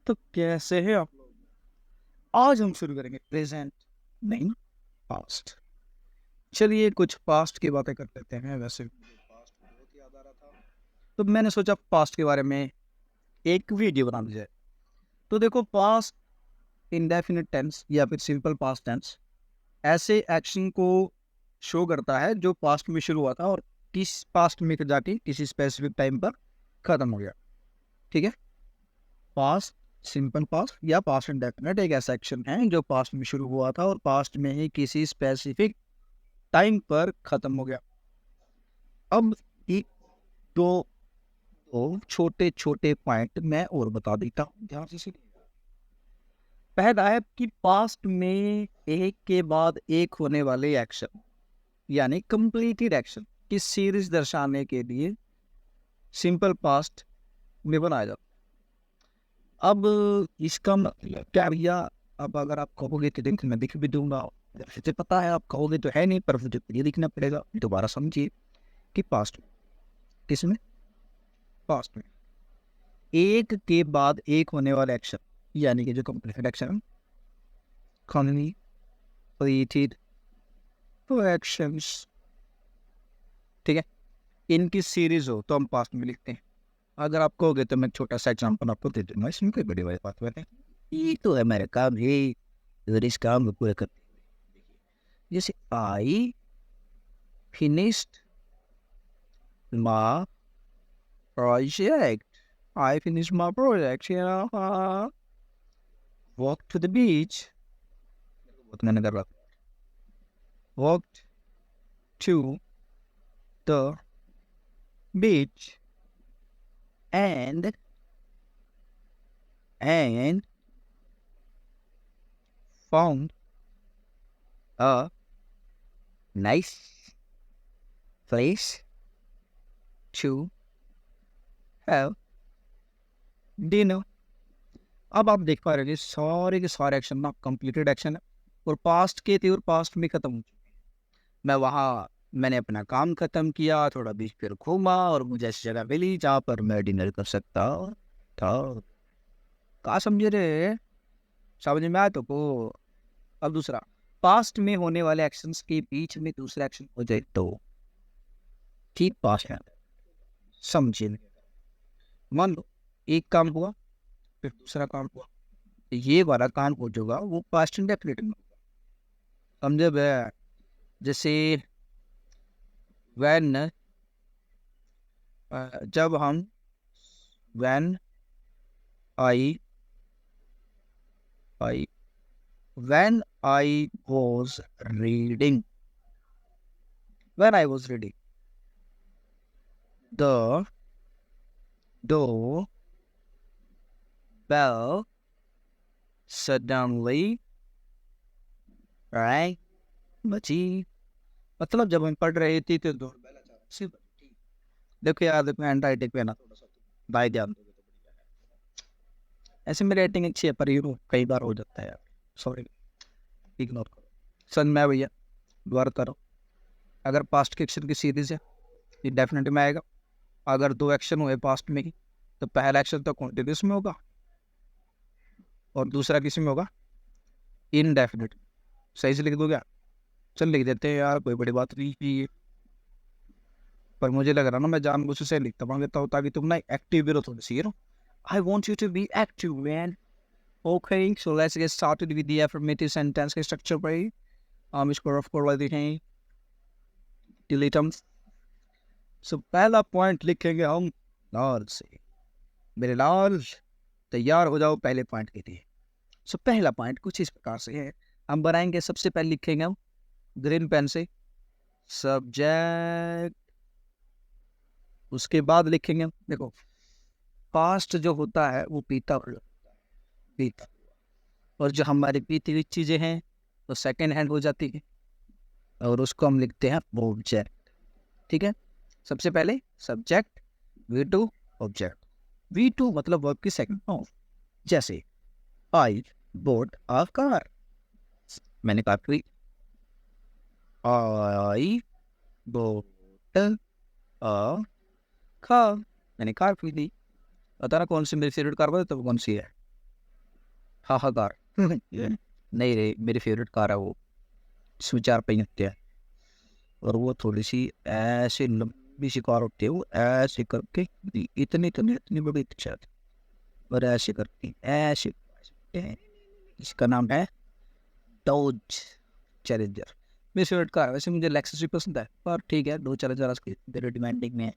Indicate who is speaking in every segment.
Speaker 1: तो कैसे हैं आप लोग? आज हम शुरू करेंगे प्रेजेंट, नहीं पास्ट। चलिए कुछ पास्ट की बातें कर लेते हैं। वैसे मुझे पास्ट बहुत याद आ रहा था, तो मैंने सोचा पास्ट के बारे में एक वीडियो बना दी जाए। तो देखो, पास्ट इंडेफिनिट टेंस या फिर सिंपल पास्ट टेंस ऐसे एक्शन को शो करता है जो पास्ट में शुरू हुआ था और किस पास्ट में जाके किसी स्पेसिफिक टाइम पर खत्म हो गया। ठीक है, पास्ट सिंपल पास्ट या पास्ट इंडेफिनिट एक ऐसा एक्शन है जो पास्ट में शुरू हुआ था और पास्ट में ही किसी स्पेसिफिक टाइम पर खत्म हो गया। अब एक दो दो छोटे छोटे पॉइंट मैं और बता देता हूँ, ध्यान से सुनिए। पहला है कि पास्ट में एक के बाद एक होने वाले एक्शन यानी कंप्लीटेड एक्शन की सीरीज दर्शाने के लिए सिंपल पास्ट में बनाया जाता है। अब इसका मतलब क्या भैया? अब अगर आप कहोगे तो देखो मैं लिख भी दूंगा, मुझे पता है आप कहोगे तो है नहीं, पर मुझे ये लिखना पड़ेगा। दोबारा समझिए कि पास्ट में, किसमें? पास्ट में एक के बाद एक होने वाला एक्शन यानी कि जो कंप्लीटेड एक्शन, completed एक्शंस, ठीक है, इनकी सीरीज हो तो हम पास्ट में लिखते हैं। अगर आप कहोगे तो मैं छोटा सा एग्जांपल आपको दे दूंगा, इसमें कोई बड़ी बड़ी बात नहीं। ये तो है मेरा काम है, अगर इस काम को पूरा करते हैं। जैसे I finished my project, I finished my project, you know. Walked to the beach. बहुत मैंने कर रहा था. Walked to the beach and found a nice place to have dinner. अब आप देख पा रहे हैं सारे के सारे एक्शन ना कंप्लीटेड एक्शन है और पास्ट के थे और पास्ट में खत्म हो चुके हैं। मैं वहाँ मैंने अपना काम खत्म किया, थोड़ा बीच पर घूमा और मुझे ऐसी जगह मिली जहाँ पर मैं डिनर कर सकता था। कहा समझे रे? समझ में आया तो को? अब दूसरा, पास्ट में होने वाले एक्शंस के बीच में दूसरा एक्शन हो जाए तो ठीक पास्ट है, समझिए। मान लो एक काम हुआ फिर दूसरा काम हुआ, ये वाला काम हो जाएगा वो पास्ट इंडेफिनिट में होगा। समझे बे? जैसे व्हेन, जब हम when I I when I was reading, when I was reading the door bell suddenly rang बची। मतलब जब हम पढ़ रहे थे तो डोर बेल अचानक से बजी। देखो यार, देखो हैंड राइटिंग पे ना थोड़ा सा भाई ध्यान दोगे तो बढ़िया है। ऐसे मेरी राइटिंग अच्छी है पर यू कई बार हो जाता है यार, सॉरी, इग्नोर करो। समझ में आया भैया? दोबारा करो। अगर पास्ट के एक्शन की सीरीज है ये डेफिनेटली में आएगा। अगर दो एक्शन हुए पास्ट में ही तो पहला एक्शन तो कॉन्टिन्यूस में होगा और दूसरा किस में होगा? इनडेफिनिट। सही से लिख दो क्या? चल लिख देते हैं यार, कोई बड़ी बात नहीं की। पर मुझे लग रहा ना मैं जानबूझ से लिखता हूँ तो ताकि तुम ना एक्टिव भी रहो थोड़ी सी, I want you to be active, man. Okay, so let's get started with the affirmative sentence के structure पर। हम इसको रफ करवा देते हैं, delete हम। So पहला पॉइंट लिखेंगे हम लाल से। मेरे लाल तैयार हो जाओ पहले पॉइंट के लिए। सो पहला पॉइंट कुछ इस प्रकार से है, हम बनाएंगे। सबसे पहले लिखेंगे हम ग्रीन पेन से सब्जेक्ट, उसके बाद लिखेंगे हम, देखो पास्ट जो होता है वो पीता पीता, और जो हमारी पीती हुई चीजें हैं तो सेकंड हैंड हो जाती है और उसको हम लिखते हैं ऑब्जेक्ट। ठीक है, सबसे पहले सब्जेक्ट V2 ऑब्जेक्ट। V2 मतलब वर्ब की सेकंड फॉर्म। जैसे आई बोट अ कार, मैंने कार खरीदी। आई बोट अ कार, मैंने कार खरीदी। बताना कौन सी मेरी फेवरेट कार, बताओ तो कौन सी है? हाहाकार नहीं रे, मेरी फेवरेट कार है वो, जिसमें 4 पहिए होते हैं और वो थोड़ी सी ऐसे लंबी सी कार होती है, वो ऐसे करके इतनी इतनी इतनी बड़ी शायद, और ऐसे करती ऐसे। इसका नाम है डॉज चैलेंजर। मेरी फेवरेट कार है। वैसे मुझे लेक्सस भी पसंद है, पर ठीक है, डॉज चैलेंजर आज की मेरे डिमांडिंग में है।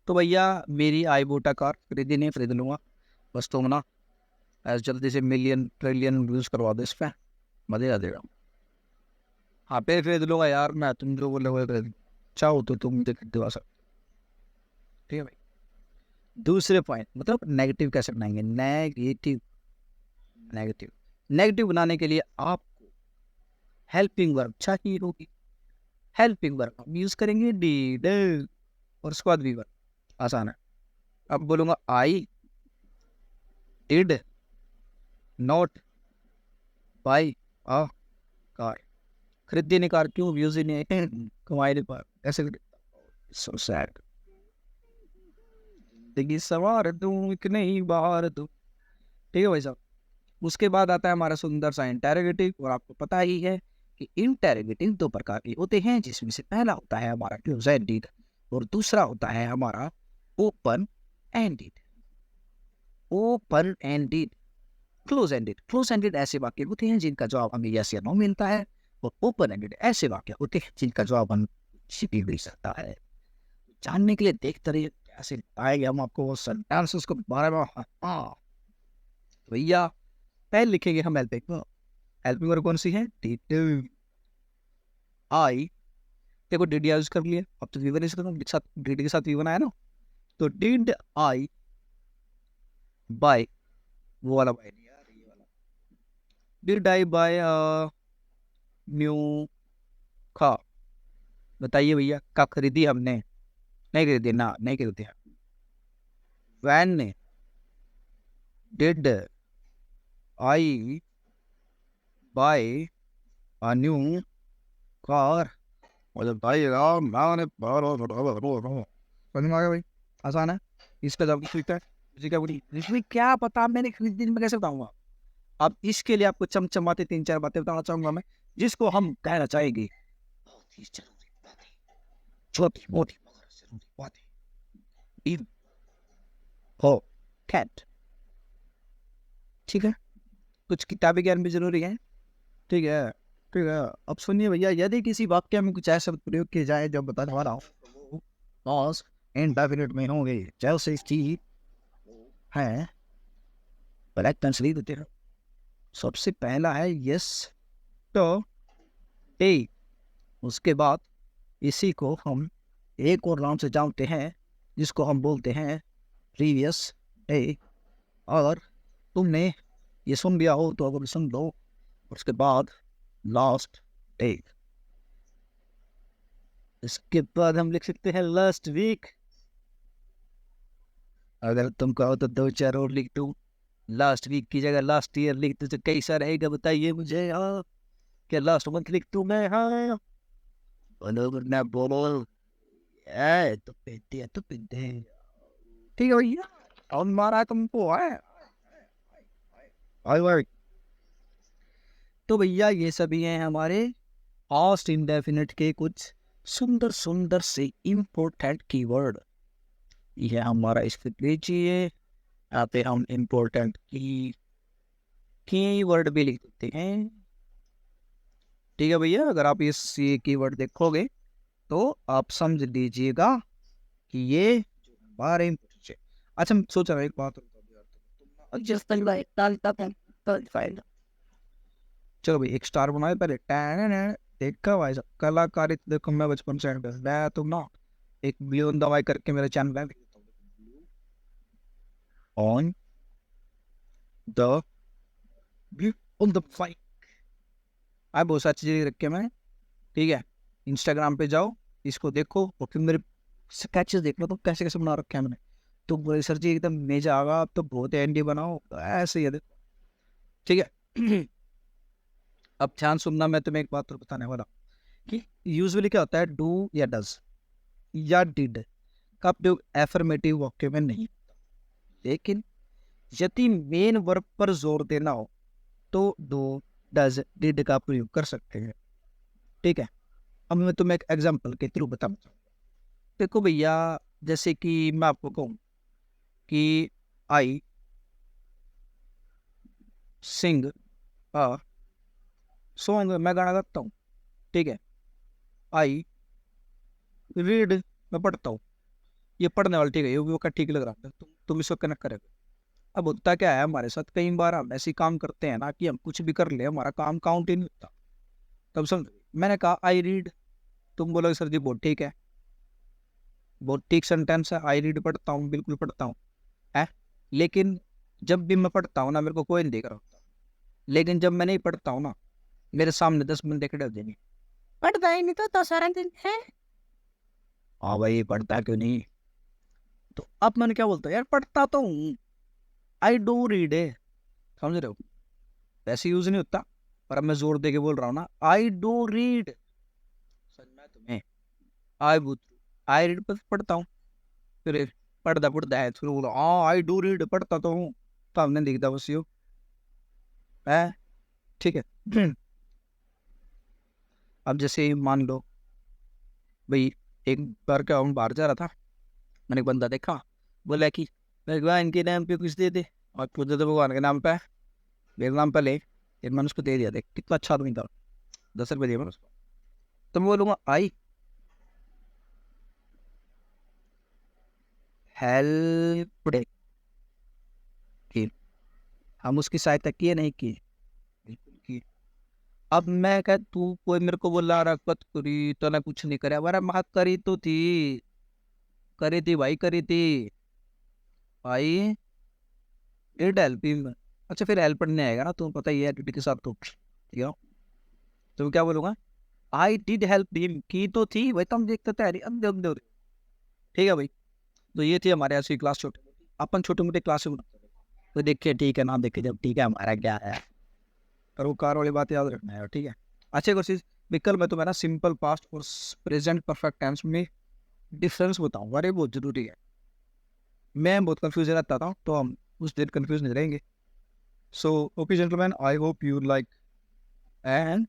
Speaker 1: तो भैया मेरी आईबोटा कार खरीदी नहीं, खरीद लूँगा, बस तुम ना ऐसे जल्दी से मिलियन ट्रिलियन व्यूज करवा दो इस पर, मजे आ जाएगा। हाँ पे खरीद लूँगा यार मैं, तुम जो बोले वो खरीद, चाहो तो तुम मुझे दिवा सकते हो। ठीक है भाई। दूसरे पॉइंट मतलब नेगेटिव कैसे बनाएंगे, नेगेटिव नेगेटिव नेगेटिव बनाने के लिए आपको हेल्पिंग वर्ब चाहिए होगी। हेल्पिंग वर्ब हम यूज करेंगे डीड, और उसके बाद वी वर्ब, आसान है। अब बोलूंगा I did not by a car, खरीदी नहीं कार, क्यों व्यूज ही नहीं है, कमाई नहीं पा, ऐसे सो सैड। जिंदगी सवार दूं एक नई बार दूं। ठीक है भाई साहब। उसके बाद आता है हमारा सुंदर सा इंटेरोगेटिव, और आपको पता ही है कि इंटेरोगेटिव 2 प्रकार के होते हैं, जिसमें से पहला होता है हमारा क्लोज एंडेड और दूसरा होता है हमारा open ended. Open ended, close ended ऐसे वाक्य होते हैं जिनका जवाब हमें यस या नो मिलता है, और ओपन एंडेड ऐसे वाक्य होते हैं जिनका जवाब हम भी मिल सकता है। जानने के लिए देखते रहिए कैसे आएंगे हम आपको वो सेंटेंसेस को बारे में। हाँ भैया पहले लिखेंगे हम हेल्पिंग वर्ब। हेल्पिंग वर्ब कौन सी है, डिड। आई, देखो डिड यूज कर लिया, अब तो वीवन इसके साथ, डिड के साथ वीवन आया ना, तो डिड आई बाय, वो वाला बाय नहीं यार, ये वाला, did I buy new car. बताइए भैया कब खरीदी हमने, नहीं खरीदी ना, नहीं खरीदी। वैन ने, did I buy a new car, मतलब भाई यार मैंने समझ में आ गया भाई, आसान है। इसका जवाब किस लिखता है, मुझे क्या बोली, इसमें क्या पता, मैंने खरीदी में कैसे बताऊंगा। अब इसके लिए आपको चमचमाते 3-4 बातें बताना चाहूंगा मैं, जिसको हम कहना चाहेंगे बहुत ही जरूरी बातें, छोटी मोटी मगर जरूरी बातें। हो कैट, ठीक है, कुछ किताबी ज्ञान भी जरूरी है। ठीक है, ठीक है। अब सुनिए भैया, यदि किसी वाक्य में कुछ ऐसा प्रयोग किया जाए जो बताने वाला हूँ, पॉज इंडेफिनिट में होंगे, जैसे कि है ब्लैक पेंसिल देते हैं। सबसे पहला है यस तो डे, उसके बाद इसी को हम एक और नाम से जानते हैं, जिसको हम बोलते हैं प्रीवियस डे। और तुमने ये सुन लिया हो तो अगर सुन लो, उसके बाद लास्ट डे, इसके बाद हम लिख सकते हैं लास्ट वीक। अगर तुम कहो तो 2-4 और लिख दूं, लास्ट वीक की जगह लास्ट ईयर लिख दूं तो कैसा रहेगा बताइए मुझे। हाँ क्या लास्ट मंथ लिख दूं मैं, हाँ बोलो वरना बोलो, तो पीते है तो पीते हैं। ठीक है भैया, और मारा है तुमको है। तो भैया ये सभी हैं हमारे पास्ट इंडेफिनिट के कुछ सुंदर सुंदर से इम्पोर्टेंट कीवर्ड। ये हमारा इसको लीजिए, यहाँ पे हम इम्पोर्टेंट कीवर्ड भी लिख देते हैं। ठीक है भैया, अगर आप ये कीवर्ड देखोगे तो आप समझ लीजिएगा कि ये हमारे important है। अच्छा मैं सोच रहा हूँ एक बात, चलो भाई एक स्टार बनाए पहले, देखा भाई साहब कलाकारी तो देखो, मैं बचपन से मैं तुम ना एक ब्लू ऑन दवाई करके मेरा चैनल है on the blue on the fight, आई बहुत सारी चीजें रख के मैं। ठीक है, इंस्टाग्राम पे जाओ, इसको देखो और फिर मेरे स्केचेस देख लो तो कैसे कैसे बना रखे हैं मैंने, तो बोले सर जी एकदम मेजा आगा, अब तो बहुत एंडी बनाओ, तो ऐसे ही है देखो। ठीक है अब ध्यान सुनना, मैं तुम्हें एक बात और बताने वाला कि यूजुअली क्या होता है, डू या डज या डिड का प्रयोग एफर्मेटिव वाक्य में नहीं, लेकिन यदि मेन वर्ब पर जोर देना हो तो डू, डज, डिड का प्रयोग कर सकते हैं। ठीक है, अब मैं तुम्हें एक एग्जांपल के थ्रू बताना चाहूँगा। देखो भैया, जैसे कि मैं आपको कहूँ कि आई सिंग अ सॉन्ग, मैं गाना गाता हूँ। ठीक है, आई रीड, मैं पढ़ता हूँ। ये पढ़ने वाला ठीक है, ये वो का ठीक लग रहा है, तुम इसको कनेक्ट करेगा। अब होता क्या है हमारे साथ, कई बार हम ऐसे काम करते हैं ना कि हम कुछ भी कर ले, हमारा काम काउंट ही नहीं होता। तब समझ, मैंने कहा आई रीड, तुम बोलोगे सर जी बहुत ठीक है, बहुत ठीक सेंटेंस है, आई रीड पढ़ता हूँ, बिल्कुल पढ़ता हूँ है। लेकिन जब भी मैं पढ़ता हूँ ना, मेरे को कोई नहीं देख रहा होता। लेकिन जब मैं नहीं पढ़ता हूँ ना, मेरे सामने 10 बंदे खड़े हो जाएंगे, पढ़ता ही नहीं तो सारा दिन है। हाँ भाई, पढ़ता क्यों नहीं? तो अब मैंने क्या बोलता यार, पढ़ता तो हूँ, आई डू रीड है। समझ रहे हो? वैसे यूज नहीं होता, पर अब मैं जोर दे के बोल रहा हूँ ना, आई डू रीड। सच में तुम्हें आई बुत आई रीड पढ़ता हूँ। फिर पढ़ता पढ़ता है, फिर बोलो हाँ आई डू रीड, पढ़ता तो हूँ। तो हमने दिखता बस यू है। ठीक है। अब जैसे मान लो भाई, एक बार क्या हूँ, बाहर जा रहा था, मैंने एक बंदा देखा, बोला कि भगवान के नाम पे कुछ दे दे, और पूछते तो भगवान के नाम पे, मेरे नाम पे ले। फिर मैंने उसको दे दिया, देख कितना अच्छा आदमी था, 10 रुपये दिए मैंने उसको। तो मैं बोलूँगा आई हेल्प, की हम उसकी सहायता किए नहीं की, बिल्कुल की। अब मैं कह, तू कोई मेरे को बोला रखत करी तो ना कुछ नहीं करे, हमारा माँ करी तो थी, करी थी भाई, करी थी भाई, डिड हेल्प हिम। अच्छा फिर हेल्प नहीं आएगा ना, तुम्हें पता ही है एटीट्यूड के साथ, तो ठीक है, तो क्या बोलूंगा, आई डिड हेल्प हिम, की तो थी भाई, तुम देखते थे अरे अंधे अंधे हो रहे। ठीक है भाई, तो ये थी हमारे ऐसी क्लास, छोटे अपन छोटे मोटे क्लास में बनाते थे। तो देखे ठीक है ना, देखे जब ठीक है, हमारा क्या है, पर वो कार वाली बात याद रखना है। ठीक है, अच्छा एक और चीज, विकल्प में तुम्हें ना सिंपल पास्ट और प्रेजेंट परफेक्ट टेंस में डिफरेंस बताऊंगा, अरे बहुत जरूरी है। मैं बहुत कंफ्यूज रहता था, तो हम उस दिन कंफ्यूज नहीं रहेंगे। So okay gentleman, I hope you like and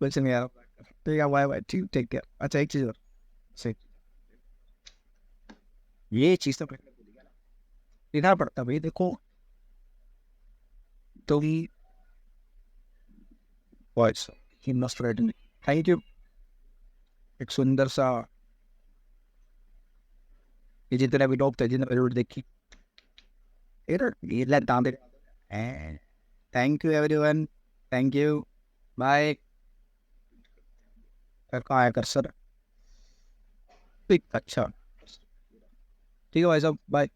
Speaker 1: कुछ नहीं यार, ठीक है, बाय बाय, ठीक, टेक केयर। अच्छा एक चीज और, सही, ये चीज तो लिखना पड़ता भाई, देखो तुम voice he must write, thank you. एक सुंदर सा, ये जितने भी लोग थे जिन्होंने वीडियो देखी, ये let down it. And thank you everyone. Thank you. Bye. कहाँ है कर्सर? अच्छा, ठीक है भाई साहब, बाय।